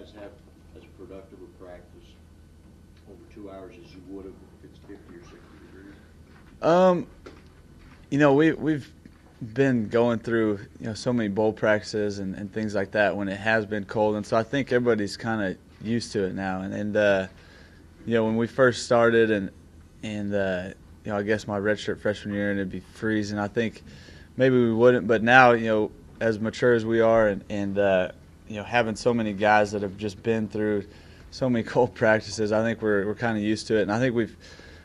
guys have as productive a practice over 2 hours as you would have if it's 50 or 60 degrees? We've been going through so many bowl practices and things like that when it has been cold, and so I think everybody's kind of used to it now. And when we first started and I guess my redshirt freshman year and it'd be freezing, I think maybe we wouldn't. But now as mature as we are and having so many guys that have just been through so many cold practices, I think we're kind of used to it. And I think we've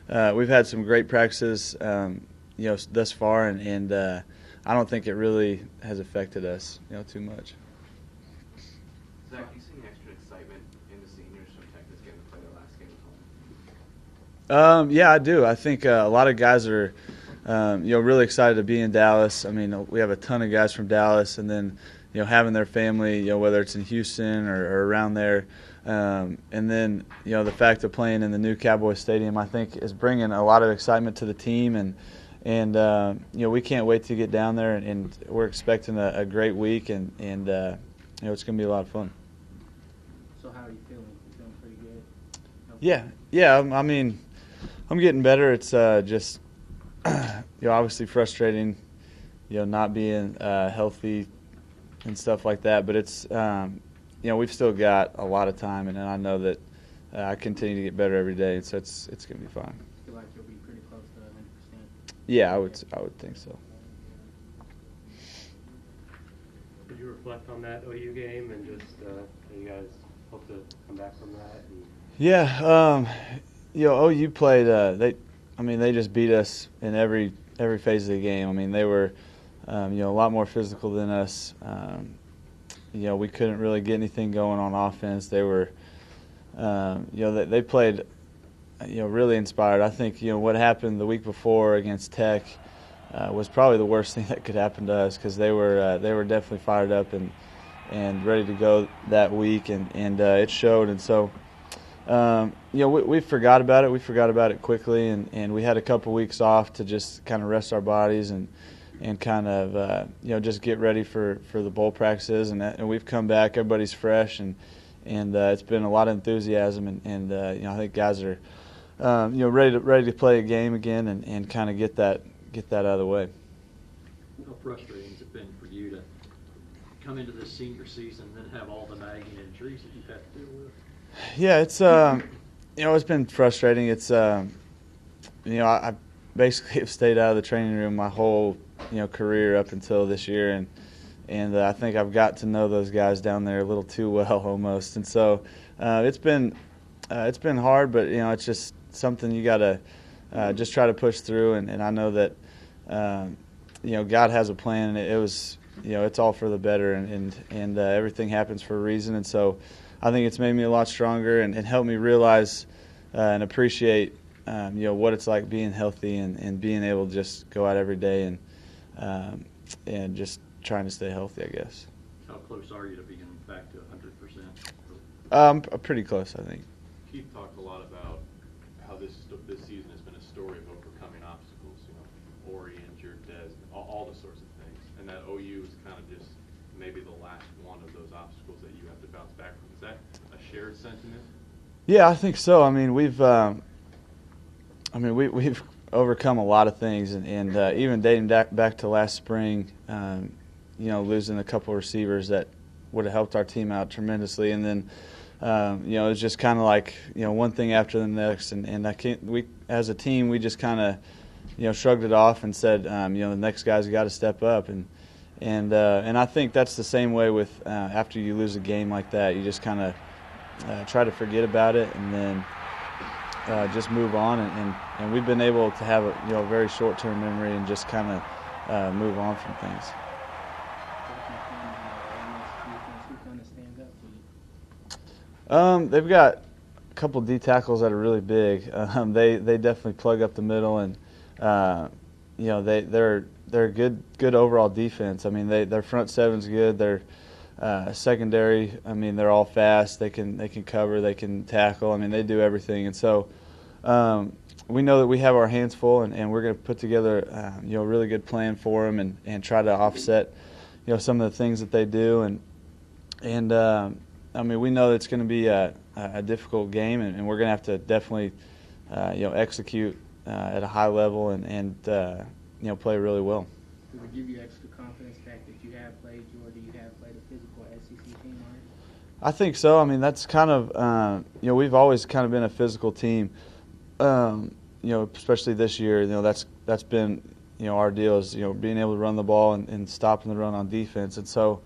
had some great practices thus far, and I don't think it really has affected us too much. Zach, you see extra excitement in the seniors from Texas getting to play their last game at home? Yeah, I do. I think a lot of guys are really excited to be in Dallas. I mean, we have a ton of guys from Dallas, and then having their family, whether it's in Houston or around there. And then, the fact of playing in the new Cowboys Stadium, I think, is bringing a lot of excitement to the team. And we can't wait to get down there, and we're expecting a great week, and it's going to be a lot of fun. So how are you feeling? You feeling pretty good? Yeah. I mean, I'm getting better. It's just, obviously frustrating, not being healthy and stuff like that. But it's, we've still got a lot of time, and I know that I continue to get better every day, and so it's going to be fine. Feel like you'll be pretty close to 100%. Yeah, I would think so. Did you reflect on that OU game and just you guys hope to come back from that? Yeah, OU played. They just beat us in every phase of the game. I mean, they were, a lot more physical than us. We couldn't really get anything going on offense. They were, they played, really inspired. I think, what happened the week before against Tech was probably the worst thing that could happen to us, because they were definitely fired up and ready to go that week, and it showed. And so, we forgot about it. We forgot about it quickly, and we had a couple weeks off to just kind of rest our bodies and kind of just get ready for the bowl practices, and we've come back. Everybody's fresh, and it's been a lot of enthusiasm, and I think guys are ready to play a game again and kind of get that out of the way. How frustrating has it been for you to come into this senior season and then have all the nagging injuries that you've had to deal with? Yeah, it's it's been frustrating. It's I basically have stayed out of the training room my whole career up until this year, and I think I've got to know those guys down there a little too well almost, and so it's been hard, but it's just something you got to just try to push through, and I know that God has a plan, and it was it's all for the better, and everything happens for a reason, and so I think it's made me a lot stronger and helped me realize and appreciate what it's like being healthy and being able to just go out every day and just trying to stay healthy, I guess. How close are you to being back to 100%? Pretty close, I think. Keith talked a lot about how this season has been a story of overcoming obstacles, Ori, injured, Des, all the sorts of things, and that OU is kind of just maybe the last one of those obstacles that you have to bounce back from. Is that a shared sentiment? Yeah, I think so. I mean, we've overcome a lot of things, and even dating back to last spring, losing a couple of receivers that would have helped our team out tremendously, and then it was just kind of like one thing after the next, and we as a team we just kind of shrugged it off and said the next guy's got to step up, and I think that's the same way with after you lose a game like that, you just kind of try to forget about it and then just move on, and we've been able to have a very short-term memory and just kind of move on from things. They've got a couple D tackles that are really big. They definitely plug up the middle, and they're a good overall defense. I mean, their front seven's good. Their secondary, I mean, they're all fast. They can cover. They can tackle. I mean, they do everything. And so we know that we have our hands full, and we're going to put together a really good plan for them and try to offset some of the things that they do. And I mean, we know it's going to be a difficult game, and we're going to have to definitely, execute at a high level and play really well. Does it give you extra confidence, the fact that you have played Georgia, you have played a physical SEC team already? I think so. I mean, that's kind of, we've always kind of been a physical team, especially this year. That's been, our deal is, being able to run the ball and stopping the run on defense. And so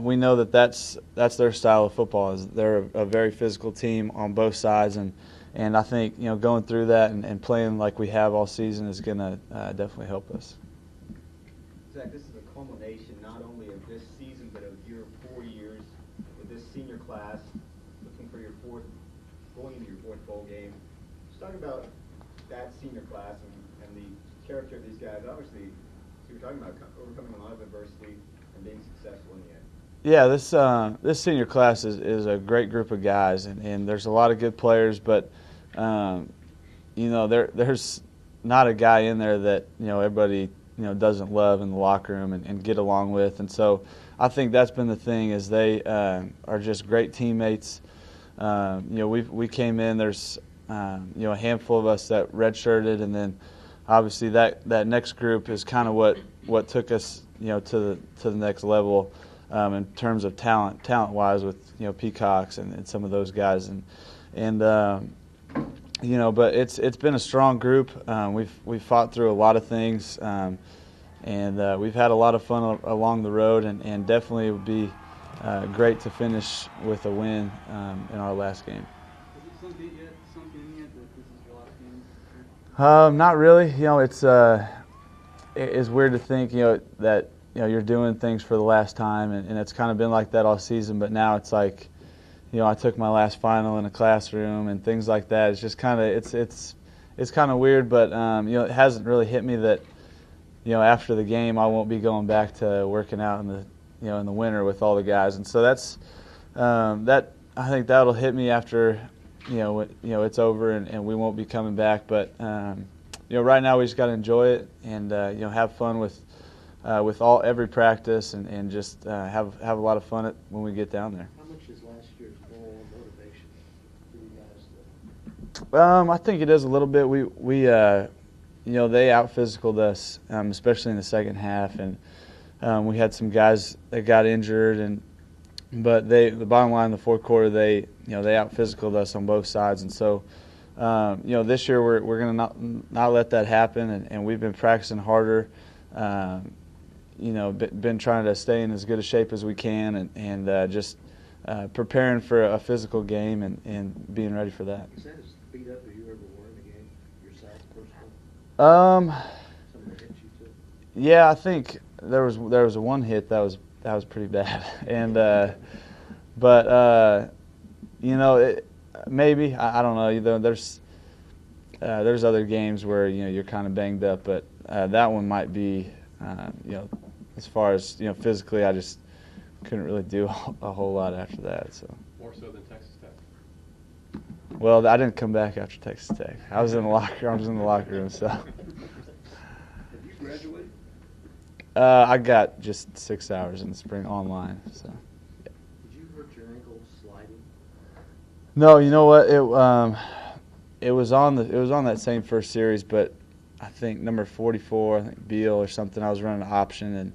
we know that's their style of football. Is they're a very physical team on both sides. And I think, going through that and playing like we have all season is going to definitely help us. Zac, this is a culmination not only of this season, but of your 4 years with this senior class, looking for going into your fourth bowl game. Just talk about that senior class and the character of these guys. Obviously, so you're talking about overcoming a lot of adversity and being successful in the end. Yeah, this senior class is a great group of guys, and there's a lot of good players, but there's not a guy in there that everybody doesn't love in the locker room and get along with. And so I think that's been the thing is they are just great teammates. We came in, there's a handful of us that redshirted, and then obviously that next group is kind of what took us to the next level in terms of talent-wise with Peacocks and some of those guys. But it's been a strong group. We've fought through a lot of things, and we've had a lot of fun along the road, and definitely it would be great to finish with a win in our last game. Has it sunk in yet that this is your last game? Not really. It's weird to think that you're doing things for the last time, and it's kind of been like that all season. But now it's like, I took my last final in a classroom and things like that. It's just kind of it's kind of weird, but it hasn't really hit me that after the game I won't be going back to working out in the in the winter with all the guys, and so that's that. I think that'll hit me after it's over and we won't be coming back. But right now we just got to enjoy it and have fun with every practice and just have a lot of fun when we get down there. How much is last year's bowl motivation for you guys? I think it is a little bit. We they out-physicaled us, especially in the second half, and we had some guys that got injured, but the bottom line in the fourth quarter, they out-physicaled us on both sides, and so this year we're going to not let that happen, and we've been practicing harder. Been trying to stay in as good a shape as we can, and just preparing for a physical game and being ready for that. Is that as beat up as you ever were in the game yourself, personally? Somebody hit you too? Yeah, I think there was one hit that was pretty bad, and maybe I don't know. There's other games where you're kind of banged up, but that one might be as far as physically, I just couldn't really do a whole lot after that. So More so than Texas Tech. well, I didn't come back after Texas Tech. I was in the locker room. So Have you graduated? I got just 6 hours in the spring online. So Did you hurt your ankle sliding? no, you know what? It was on that same first series, but I think number 44, I think Beal or something. I was running an option,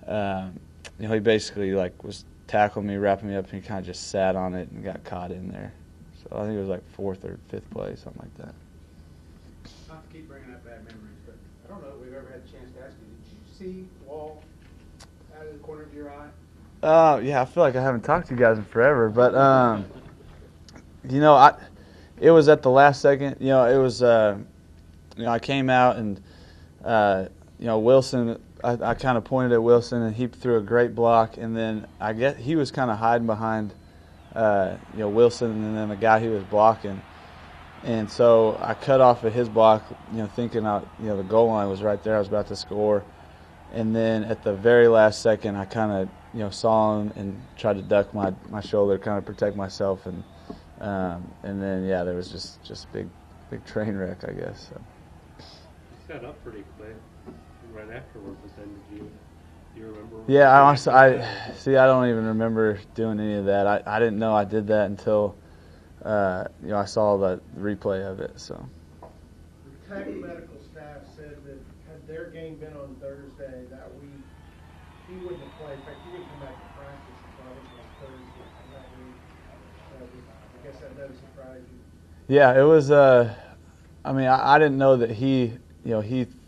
and he basically was tackling me, wrapping me up, and he kind of just sat on it and got caught in there. So I think it was like fourth or fifth play, something like that. Not to keep bringing up bad memories, but I don't know if we've ever had a chance to ask you, did you see Wall out of the corner of your eye? Yeah, I feel like I haven't talked to you guys in forever, but it was at the last second. It was I came out and Wilson. I kind of pointed at Wilson and he threw a great block, and then I guess he was kind of hiding behind Wilson and then the guy he was blocking, and so I cut off of his block, thinking the goal line was right there. I was about to score, and then at the very last second, I kind of saw him and tried to duck my shoulder, kind of protect myself, and then there was just a big train wreck, I guess. So. You set up pretty quick right afterward, but then did you Do you remember? Yeah, I honestly, reacting to that? I don't even remember doing any of that. I didn't know I did that until, I saw the replay of it. So. The Tech medical staff said that had their game been on Thursday that week, he wouldn't have played. In fact, he didn't come back to practice until I think it was Thursday of that week. I guess that doesn't surprise you. Yeah, it was. I mean, I didn't know that he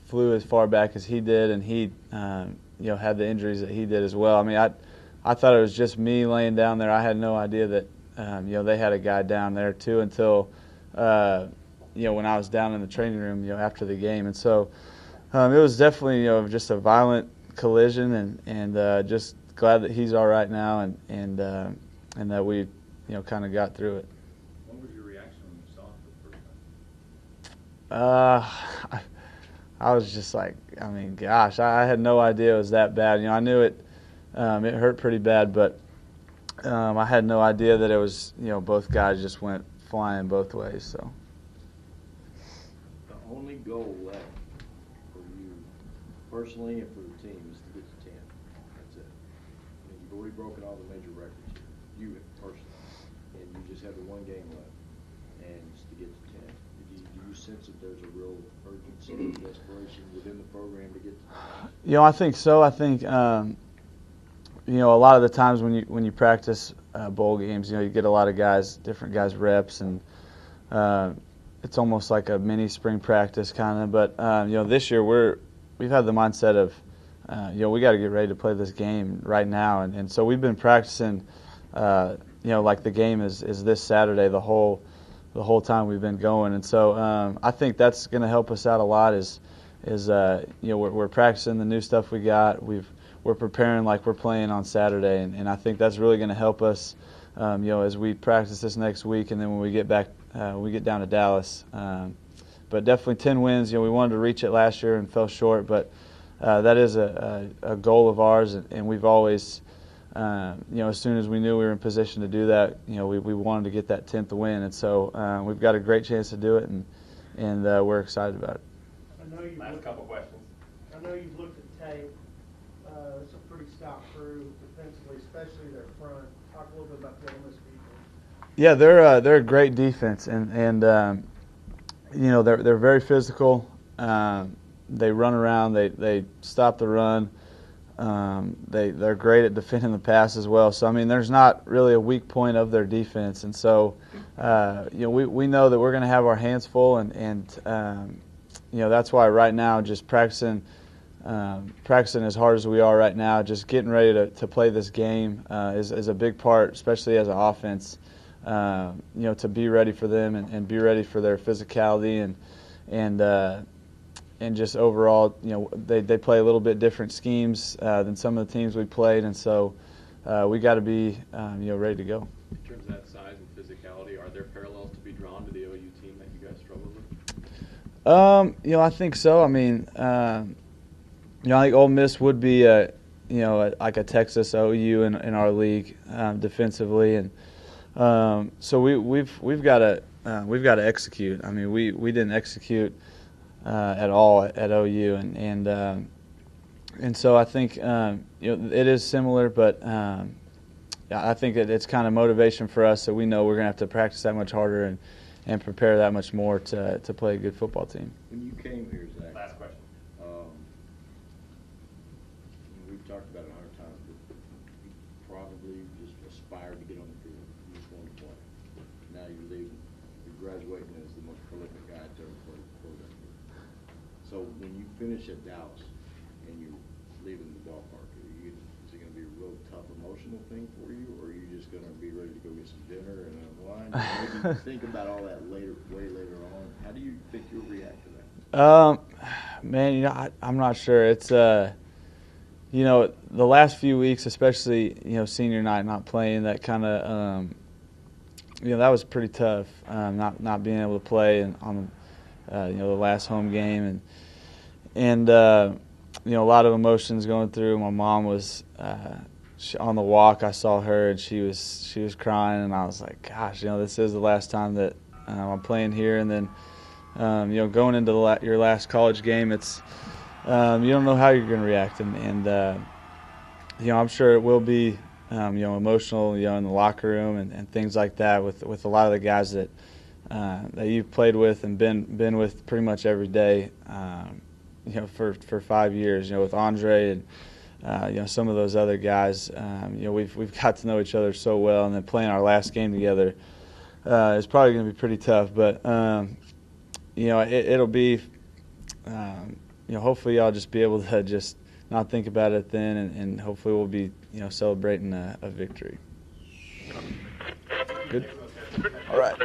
flew as far back as he did, and he, had the injuries that he did as well. I mean, I thought it was just me laying down there. I had no idea that, they had a guy down there too until, when I was down in the training room, after the game. And so, it was definitely, just a violent collision, and just glad that he's all right now, and that we, kind of got through it. What was your reaction when you saw it for the first time? I was just like, I mean, gosh, I had no idea it was that bad. I knew it hurt pretty bad, but I had no idea that it was, both guys just went flying both ways. So. The only goal left for you personally and for the team is to get to 10. That's it. I mean, you've already broken all the major records here, you personally, and you just have the one game left, and just to get to 10. Do you sense that there's a real urgency and desperation within the program to get to 10? I think so. I think a lot of the times when you practice bowl games, you get a lot of different guys reps, and it's almost like a mini spring practice kind of. But this year we've had the mindset of we got to get ready to play this game right now, and so we've been practicing. Like the game is this Saturday the whole time we've been going, and so I think that's going to help us out a lot. We're practicing the new stuff we got. We're preparing like we're playing on Saturday, and I think that's really going to help us, as we practice this next week, and then when we get back, we get down to Dallas. But definitely 10 wins. We wanted to reach it last year and fell short, but that is a goal of ours, and we've always, as soon as we knew we were in position to do that, we wanted to get that 10th win, and so we've got a great chance to do it, and we're excited about it. Last couple questions. I know you've looked at tape. It's a pretty stout crew defensively, especially their front. Talk a little bit about the Ole Miss defense. Yeah, they're a great defense, and they're very physical. They run around. They stop the run. They're great at defending the pass as well. So I mean, there's not really a weak point of their defense, and so we know that we're going to have our hands full, and that's why right now just practicing as hard as we are right now, just getting ready to play this game is a big part, especially as an offense. To be ready for them and be ready for their physicality and just overall, they play a little bit different schemes than some of the teams we played, and so we got to be ready to go. In terms of that size and physicality, are there parallels to be drawn to the OU team that you guys struggled with? I think so. I mean, I think Ole Miss would be like a Texas OU in our league defensively, and so we've got to execute. I mean, we didn't execute at all at OU, and so I think it is similar, but I think it's kind of motivation for us, so we know we're going to have to practice that much harder and prepare that much more to play a good football team. When you came here, Zach, Last question. we've talked about it 100 times, but you probably just aspired to get on the field. You just wanted to play. Now you're leaving. You're graduating as the most prolific guy to ever play the program here. So when you finish at Dallas and you're leaving the ballpark, is it going to be a real tough emotional thing for you, or are you just going to be ready to go get some dinner and unwind? Maybe think about all that way later on. How do you think you'll react to that? Man, I'm not sure. It's the last few weeks, especially senior night, not playing, that kind of that was pretty tough. Not being able to play on the last home game, and a lot of emotions going through. My mom was on the walk. I saw her, and she was crying, and I was like, gosh, this is the last time that I'm playing here, and then going into your last college game, it's you don't know how you're going to react, and I'm sure it will be, emotional, in the locker room and things like that with a lot of the guys that you've played with and been with pretty much every day, for 5 years, with Andre and some of those other guys. We've got to know each other so well, and then playing our last game together is probably going to be pretty tough. But it'll be, hopefully I'll just be able to just not think about it then, and hopefully we'll be celebrating a victory. Good. All right.